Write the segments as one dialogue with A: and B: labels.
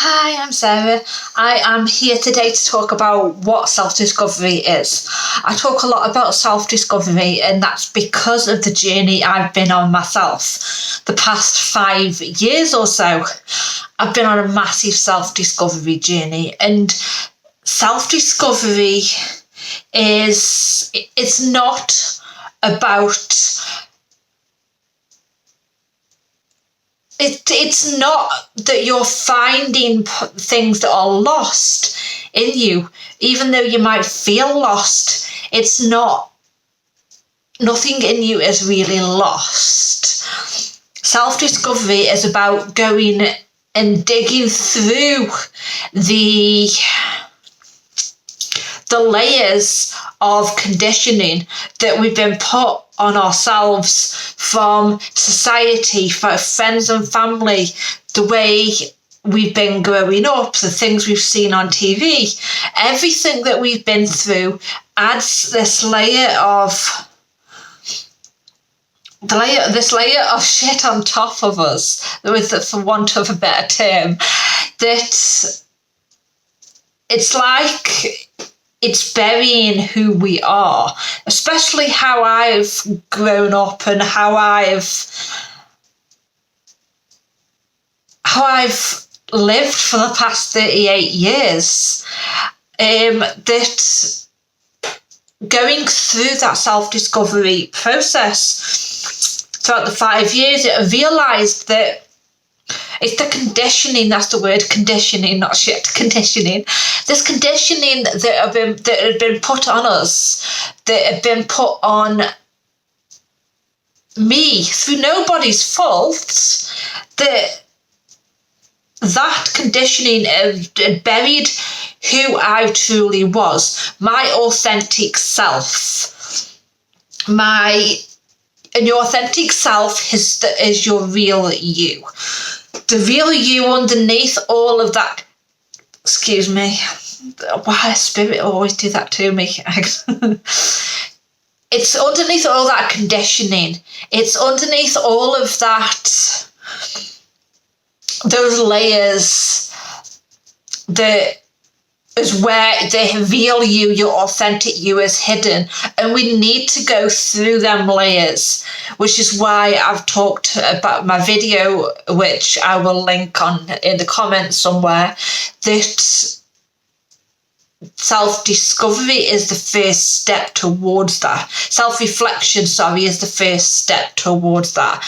A: Hi, I'm Sarah. I am here today to talk about what self-discovery is. I talk a lot about self-discovery, and that's because of the journey I've been on myself. The past 5 years or so, I've been on a massive self-discovery journey, and self-discovery it's not about it's not that you're finding things that are lost in you, even though you might feel lost. It's not, nothing in you is really lost. Self-discovery is about going and digging through the layers of conditioning that we've been put on ourselves from society, for friends and family, the way we've been growing up, the things we've seen on TV. Everything that we've been through adds this layer of shit on top of us, for want of a better term, that it's like it's burying who we are, especially how I've grown up and how I've lived for the past 38 years. That going through that self-discovery process throughout the 5 years, I realised that it's the conditioning, that's the word, conditioning, not shit, conditioning. This conditioning that had been put on us, that had been put on me through nobody's fault, that conditioning had buried who I truly was, my authentic self. And your authentic self is your real you. The real you underneath all of that. Excuse me. Why spirit always do that to me? It's underneath all that conditioning. It's underneath all of that, those layers that is where the real you, your authentic you, is hidden. And we need to go through them layers, which is why I've talked about my video, which I will link on in the comments somewhere, that self-discovery is the first step towards that. Self-reflection, is the first step towards that.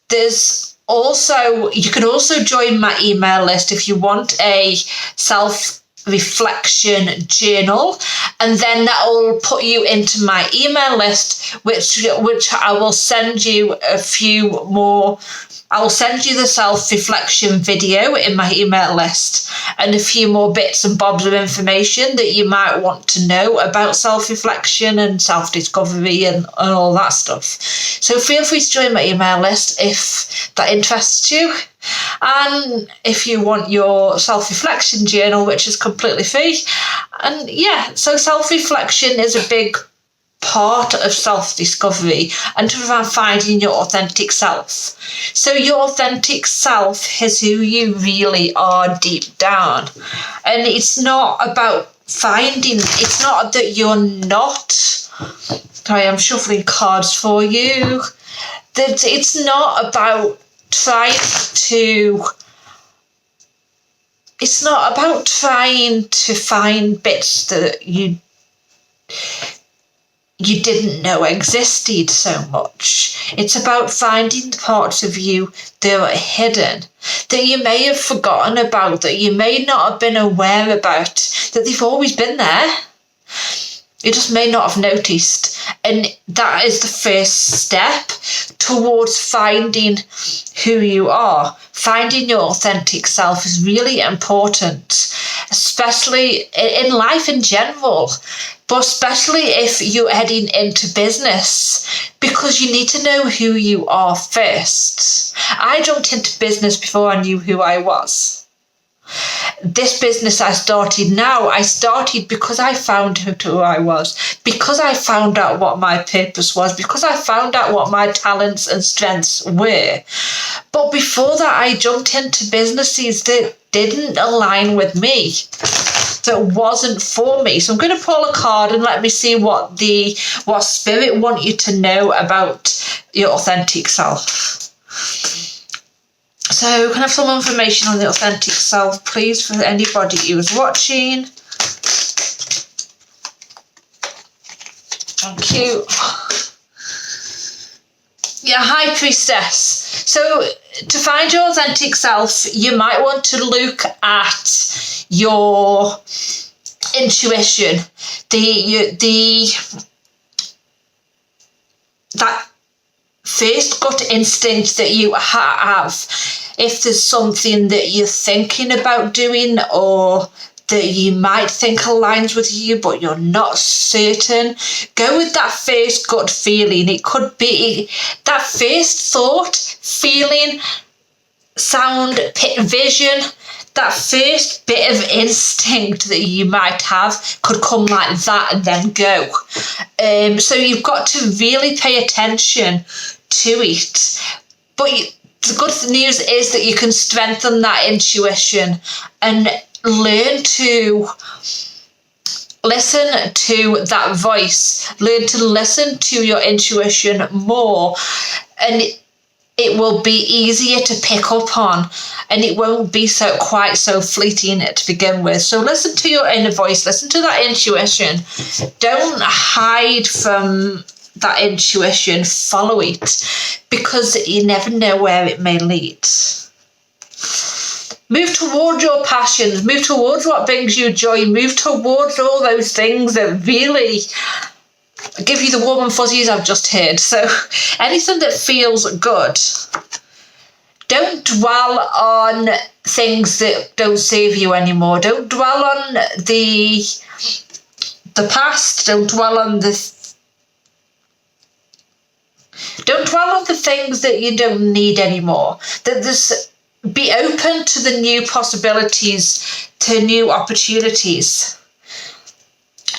A: You can also join my email list if you want a self-reflection journal, and then that will put you into my email list, which I will send you I will send you the self-reflection video in my email list and a few more bits and bobs of information that you might want to know about self-reflection and self-discovery and all that stuff. So feel free to join my email list if that interests you. And if you want your self-reflection journal, which is completely free. And yeah, so self-reflection is a big part of self-discovery and around finding your authentic self. So your authentic self is who you really are deep down. And it's not about it's not that you're not, sorry, I'm shuffling cards for you, that it's not about trying to find bits that you didn't know existed so much. It's about finding the parts of you that are hidden, that you may have forgotten about, that you may not have been aware about, that they've always been there. You just may not have noticed. And that is the first step towards finding who you are. Finding your authentic self is really important, especially in life in general, but especially if you're heading into business, because you need to know who you are first. I jumped into business before I knew who I was. This business I started because I found who I was, because I found out what my purpose was, because I found out what my talents and strengths were. But before that, I jumped into businesses that didn't align with me. So it wasn't for me. So I'm going to pull a card and let me see what spirit want you to know about your authentic self. So can I have some information on the authentic self, please, for anybody who's watching? Thank you. Yeah, High Priestess. So to find your authentic self, you might want to look at your intuition, that first gut instinct that you have. If there's something that you're thinking about doing or that you might think aligns with you but you're not certain, go with that first gut feeling. It could be that first thought, feeling, sound, vision, that first bit of instinct that you might have could come like that and then go. So you've got to really pay attention to it. But the good news is that you can strengthen that intuition and learn to listen to that voice, learn to listen to your intuition more, and it will be easier to pick up on, and it won't be quite so fleeting to begin with. So listen to your inner voice, listen to that intuition. Don't hide from that intuition, follow it, because you never know where it may lead. Move towards your passions, move towards what brings you joy, move towards all those things that really give you the warm and fuzzies I've just heard. So anything that feels good. Don't dwell on things that don't serve you anymore. Don't dwell on the past. Don't dwell on the things that you don't need anymore. Be open to the new possibilities, to new opportunities.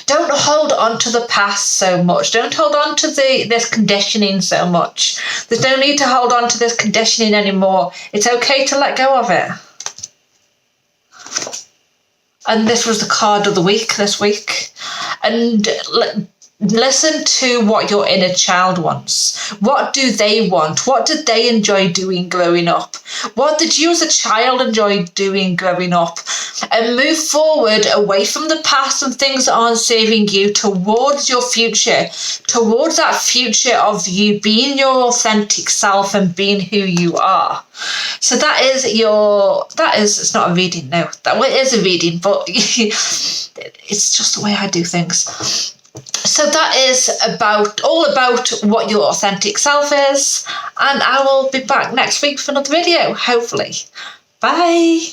A: Don't hold on to the past so much. Don't hold on to this conditioning so much. There's no need to hold on to this conditioning anymore. It's okay to let go of it. And this was the card of the week this week. And listen to what your inner child wants. What do they want? What did they enjoy doing growing up? What did you as a child enjoy doing growing up? And move forward away from the past and things that aren't serving you towards your future, towards that future of you being your authentic self and being who you are. So it's not a reading, no. It is a reading, but it's just the way I do things. So that is all about what your authentic self is, and I will be back next week for another video, hopefully. Bye.